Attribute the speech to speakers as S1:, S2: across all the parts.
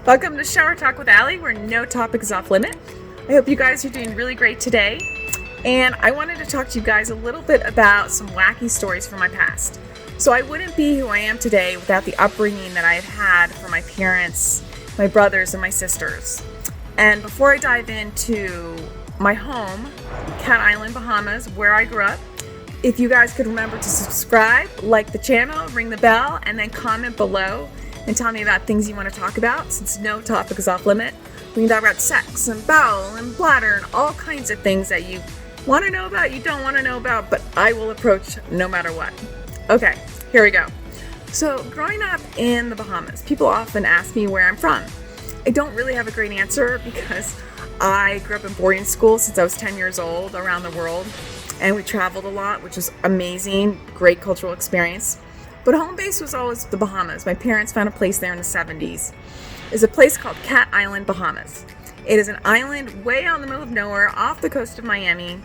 S1: Welcome to Shower Talk with Allie, where no topic is off limit. I hope you guys are doing really great today. And I wanted to talk to you guys a little bit about some wacky stories from my past. So I wouldn't be who I am today without the upbringing that I've had from my parents, my brothers, and my sisters. And before I dive into my home, Cat Island, Bahamas, where I grew up, if you guys could remember to subscribe, like the channel, ring the bell, and then comment below and tell me about things you want to talk about, since no topic is off limit. We can talk about sex and bowel and bladder and all kinds of things that you want to know about, you don't want to know about, but I will approach no matter what. Okay, here we go. So growing up in the Bahamas, people often ask me where I'm from. I don't really have a great answer because I grew up in boarding school since I was 10 years old around the world, and we traveled a lot, which was amazing, great cultural experience. But home base was always the Bahamas. My parents found a place there in the 70s. It's a place called Cat Island, Bahamas. It is an island way out in the middle of nowhere off the coast of Miami.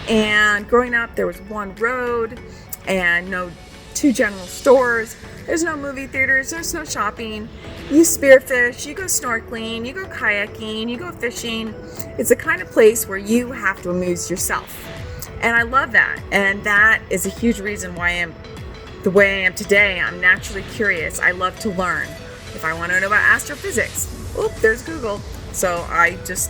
S1: And growing up, there was one road and no two general stores. There's no movie theaters. There's no shopping. You spearfish, you go snorkeling, you go kayaking, you go fishing. It's the kind of place where you have to amuse yourself. And I love that. And that is a huge reason why I'm the way I am today. I'm naturally curious. I love to learn. If I want to know about astrophysics, there's Google. So I just,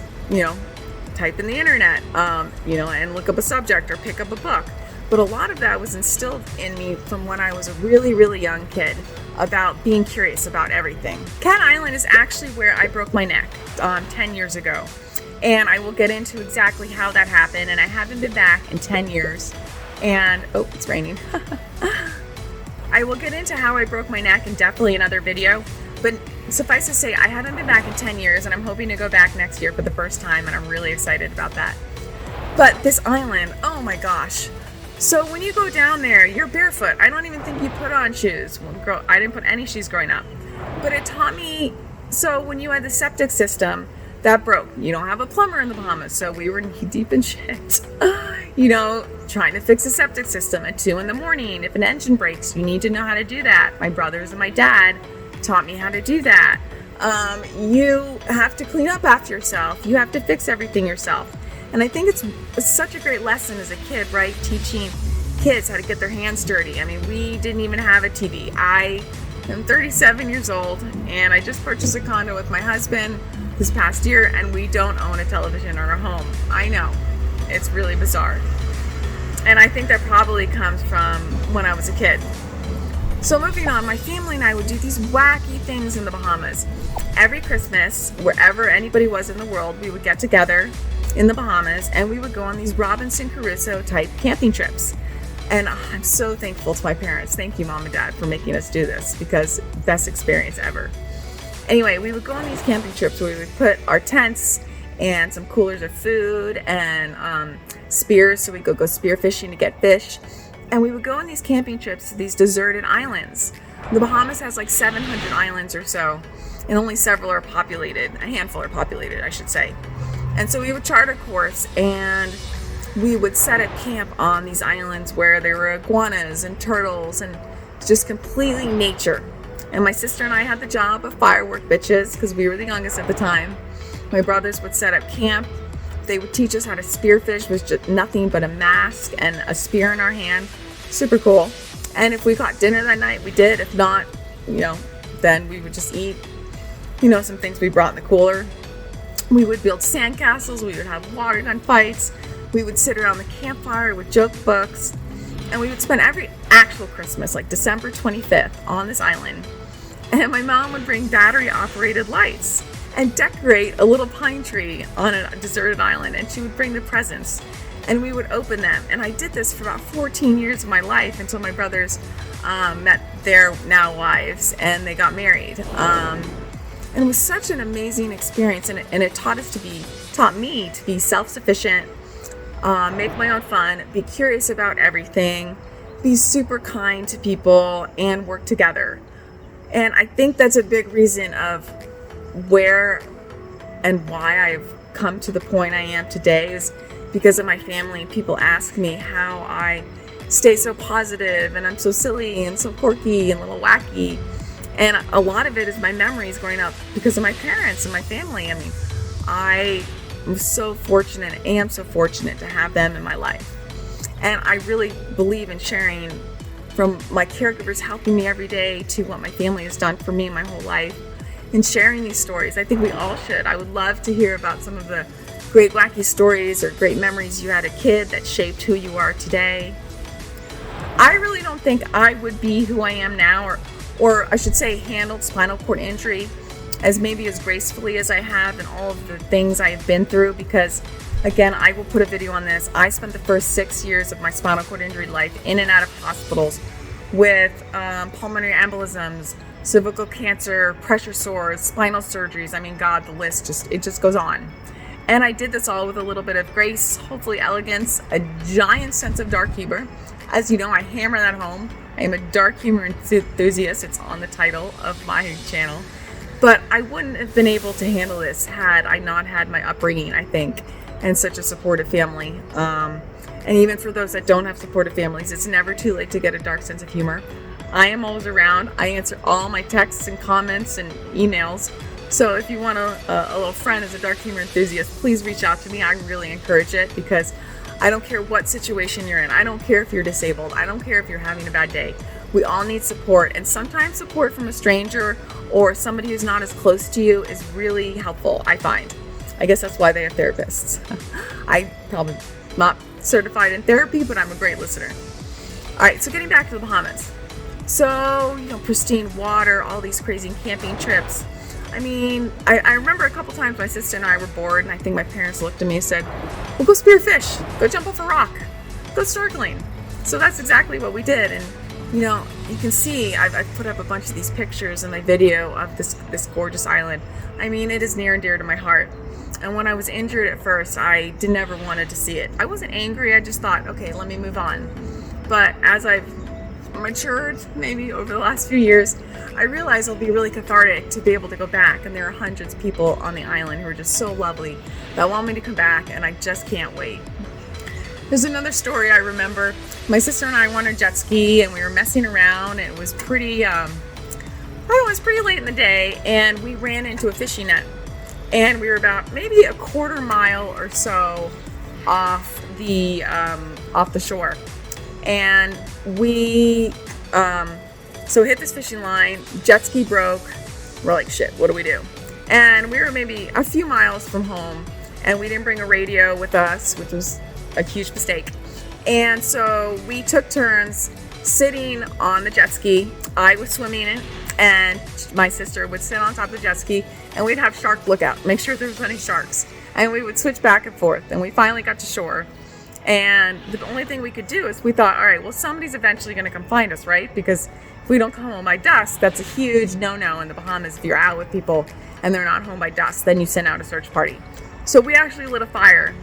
S1: type in the internet, and look up a subject or pick up a book. But a lot of that was instilled in me from when I was a really, really young kid about being curious about everything. Cat Island is actually where I broke my neck 10 years ago. And I will get into exactly how that happened. And I haven't been back in 10 years. And, it's raining. I will get into how I broke my neck in definitely another video, but suffice to say, I haven't been back in 10 years, and I'm hoping to go back next year for the first time, and I'm really excited about that. But this island, oh my gosh. So when you go down there, you're barefoot. I don't even think you put on shoes. I didn't put any shoes growing up. But it taught me, so when you had the septic system, that broke. You don't have a plumber in the Bahamas, so we were knee deep in shit. Trying to fix a septic system at 2 a.m. If an engine breaks, you need to know how to do that. My brothers and my dad taught me how to do that. You have to clean up after yourself. You have to fix everything yourself. And I think it's such a great lesson as a kid, right? Teaching kids how to get their hands dirty. I mean, we didn't even have a TV. I am 37 years old, and I just purchased a condo with my husband this past year, and we don't own a television in our home. I know. It's really bizarre. And I think that probably comes from when I was a kid. So moving on, my family and I would do these wacky things in the Bahamas. Every Christmas, wherever anybody was in the world, we would get together in the Bahamas and we would go on these Robinson Crusoe type camping trips. And I'm so thankful to my parents. Thank you, Mom and Dad, for making us do this, because best experience ever. Anyway, we would go on these camping trips where we would put our tents and some coolers of food and spears, so we'd go spear fishing to get fish. And we would go on these camping trips to these deserted islands. The Bahamas has like 700 islands or so, and only several are populated. A handful are populated, I should say. And so we would chart a course, and we would set up camp on these islands where there were iguanas and turtles and just completely nature. And my sister and I had the job of firework bitches because we were the youngest at the time. My brothers would set up camp. They would teach us how to spearfish with just nothing but a mask and a spear in our hand. Super cool. And if we caught dinner that night, we did. If not, then we would just eat, some things we brought in the cooler. We would build sandcastles. We would have water gun fights. We would sit around the campfire with joke books. And we would spend every actual Christmas, like December 25th, on this island. And my mom would bring battery-operated lights and decorate a little pine tree on a deserted island, and she would bring the presents and we would open them. And I did this for about 14 years of my life until my brothers met their now wives and they got married. And it was such an amazing experience, and it taught me to be self-sufficient, make my own fun, be curious about everything, be super kind to people, and work together. And I think that's a big reason of where and why I've come to the point I am today, is because of my family. People ask me how I stay so positive, and I'm so silly and so quirky and a little wacky. And a lot of it is my memories growing up because of my parents and my family. I mean, I am so fortunate to have them in my life. And I really believe in sharing, from my caregivers helping me every day to what my family has done for me my whole life, and sharing these stories. I think we all should. I would love to hear about some of the great wacky stories or great memories you had as a kid that shaped who you are today. I really don't think I would be who I am now, or I should say handled spinal cord injury as gracefully as I have, and all of the things I have been through, because again, I will put a video on this. I spent the first 6 years of my spinal cord injury life in and out of hospitals with pulmonary embolisms, cervical cancer, pressure sores, spinal surgeries. I mean, God, the list just goes on. And I did this all with a little bit of grace, hopefully elegance, a giant sense of dark humor. As you know, I hammer that home. I am a dark humor enthusiast. It's on the title of my channel. But I wouldn't have been able to handle this had I not had my upbringing, I think, and such a supportive family. And even for those that don't have supportive families, it's never too late to get a dark sense of humor. I am always around. I answer all my texts and comments and emails. So if you want a little friend as a dark humor enthusiast, please reach out to me. I really encourage it, because I don't care what situation you're in. I don't care if you're disabled. I don't care if you're having a bad day. We all need support, and sometimes support from a stranger or somebody who's not as close to you is really helpful, I find. I guess that's why they have therapists. I'm probably not certified in therapy, but I'm a great listener. All right, so getting back to the Bahamas. So, pristine water, all these crazy camping trips. I mean, I remember a couple times my sister and I were bored, and I think my parents looked at me and said, well, go spear fish, go jump off a rock, go snorkeling. So that's exactly what we did. And, you can see I've put up a bunch of these pictures in my video of this gorgeous island. I mean, it is near and dear to my heart. And when I was injured at first, I never wanted to see it. I wasn't angry. I just thought, okay, let me move on. But as I've matured, maybe over the last few years, I realize it'll be really cathartic to be able to go back. And there are hundreds of people on the island who are just so lovely that want me to come back, and I just can't wait. There's another story I remember. My sister and I went on a jet ski, and we were messing around, and it was pretty, it was pretty late in the day, and we ran into a fishing net. And we were about maybe a quarter mile or so off the shore. And we so hit this fishing line, jet ski broke. We're like, shit, what do we do? And we were maybe a few miles from home, and we didn't bring a radio with us, which was a huge mistake. And so we took turns sitting on the jet ski. I was swimming in, and my sister would sit on top of the jet ski, and we'd have shark lookout, make sure there was any sharks. And we would switch back and forth, and we finally got to shore. And the only thing we could do is we thought, all right, well, somebody's eventually going to come find us, right? Because if we don't come home by dusk, that's a huge no-no in the Bahamas. If you're out with people and they're not home by dusk, then you send out a search party. So we actually lit a fire,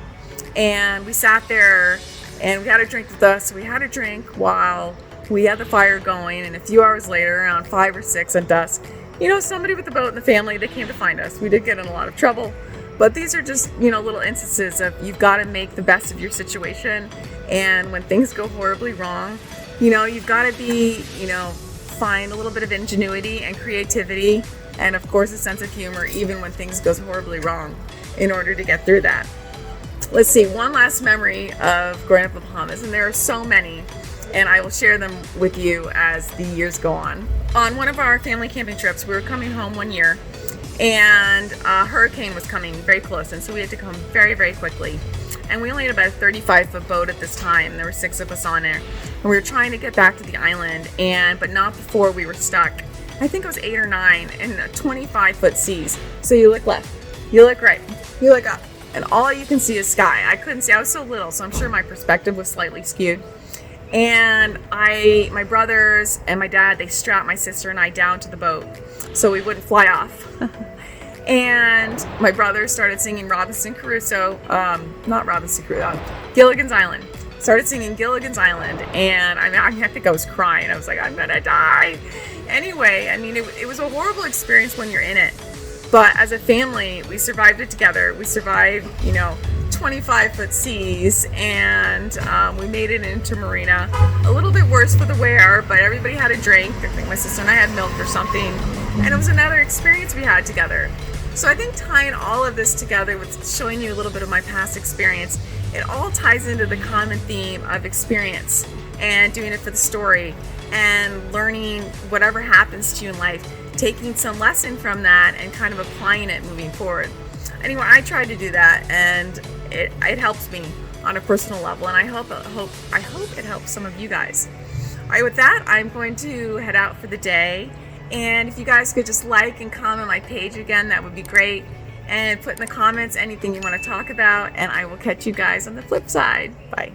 S1: and we sat there, and we had a drink with us. We had a drink while we had the fire going, and a few hours later, around 5 or 6 at dusk, somebody with the boat in the family, they came to find us. We did get in a lot of trouble, but these are just, little instances of you've got to make the best of your situation. And when things go horribly wrong, you've got to be, find a little bit of ingenuity and creativity, and of course a sense of humor, even when things goes horribly wrong, in order to get through that. Let's see, one last memory of growing up in the Bahamas, and there are so many, and I will share them with you as the years go on. On one of our family camping trips, we were coming home one year, and a hurricane was coming very close, and so we had to come very, very quickly. And we only had about a 35-foot boat at this time. There were 6 of us on there, and we were trying to get back to the island, but not before we were stuck. I think it was 8 or 9 in 25-foot seas. So you look left, you look right, you look up, and all you can see is sky. I couldn't see. I was so little, so I'm sure my perspective was slightly skewed. And my brothers and my dad, they strapped my sister and I down to the boat so we wouldn't fly off. And my brother started singing Robinson Crusoe, not Robinson Crusoe, Gilligan's Island. Started singing Gilligan's Island, and I think I was crying. I was like, I'm gonna die. Anyway, it was a horrible experience when you're in it. But as a family, we survived it together. We survived, 25-foot seas, and we made it into Marina. A little bit worse for the wear, but everybody had a drink. I think my sister and I had milk or something, and it was another experience we had together. So I think tying all of this together with showing you a little bit of my past experience, it all ties into the common theme of experience and doing it for the story and learning whatever happens to you in life, taking some lesson from that and kind of applying it moving forward. Anyway, I tried to do that, and it helps me on a personal level, and I hope it helps some of you guys. All right, with that, I'm going to head out for the day, and if you guys could just like and comment my page again, that would be great, and put in the comments anything you want to talk about, and I will catch you guys on the flip side. Bye.